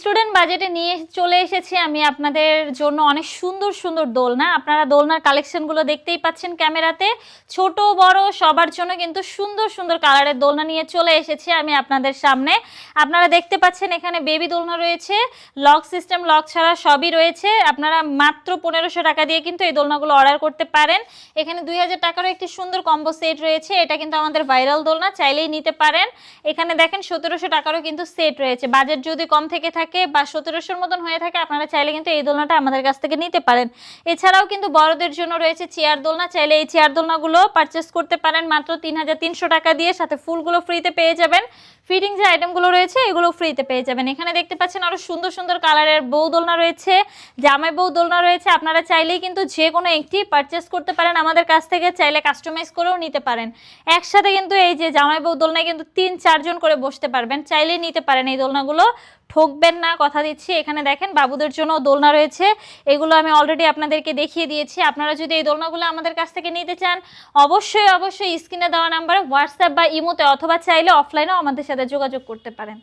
Student বাজেটে নিয়ে চলে এসেছি আমি আপনাদের জন্য অনেক সুন্দর সুন্দর দোলনা। আপনারা দোলনার কালেকশনগুলো দেখতেই পাচ্ছেন ক্যামেরাতে। ছোট বড় সবার জন্য কিন্তু সুন্দর সুন্দর কালারের দোলনা নিয়ে চলে এসেছি আমি আপনাদের সামনে। আপনারা দেখতে পাচ্ছেন এখানে বেবি দোলনা রয়েছে, লক সিস্টেম, লক ছাড়া সবই রয়েছে। আপনারা মাত্র 1500 টাকা দিয়ে কিন্তু এই দোলনাগুলো অর্ডার করতে পারেন। এখানে 2000 টাকারও একটি সুন্দর কম্বো সেট রয়েছে, এটা কিন্তু আমাদের ভাইরাল দোলনা, চাইলেই নিতে পারেন। এখানে দেখেন 1700 টাকারও কিন্তু সেট রয়েছে। বাজেট যদি কম থেকে থাকে বা 1700-র মতন হয়ে থাকে, আপনারা চাইলে কিন্তু এই দোলনাটা আমাদের কাছ থেকে নিতে পারেন। এছাড়াও কিন্তু বড়দের জন্য রয়েছে চেয়ার দোলনা, চাইলে এই চেয়ার দোলনাগুলো পারচেস করতে পারেন মাত্র 3300 টাকা দিয়ে, সাথে ফুলগুলো ফ্রিতে পেয়ে যাবেন। ফিটিং যে আইটেমগুলো রয়েছে এগুলো ফ্রিতে পেয়ে যাবেন। এখানে দেখতে পাচ্ছেন আরো সুন্দর সুন্দর কালারের বউ দোলনা রয়েছে, জামাই বউ দোলনা রয়েছে। আপনারা চাইলেই কিন্তু যে কোনো একটি পারচেস করতে পারেন আমাদের কাছ থেকে, চাইলে কাস্টমাইজ করেও নিতে পারেন। একসাথে কিন্তু এই যে জামাই বউ দোলনায় কিন্তু 3-4 জন করে বসতে পারবেন, চাইলেই নিতে পারেন এই দোলনাগুলো, ঠকবেন না, কথা দিচ্ছি। এখানে দেখেন বাবুদের জন্য দোলনা রয়েছে, এগুলো আমি অলরেডি আপনাদেরকে দেখিয়ে দিয়েছি। আপনারা যদি এই দোলনাগুলো আমাদের কাছ থেকে নিতে চান, অবশ্যই অবশ্যই স্ক্রিনে দেওয়া নাম্বারে হোয়াটসঅ্যাপ বা ইমোতে অথবা চাইলে অফলাইনেও আমাদের সাথে যোগাযোগ করতে পারেন।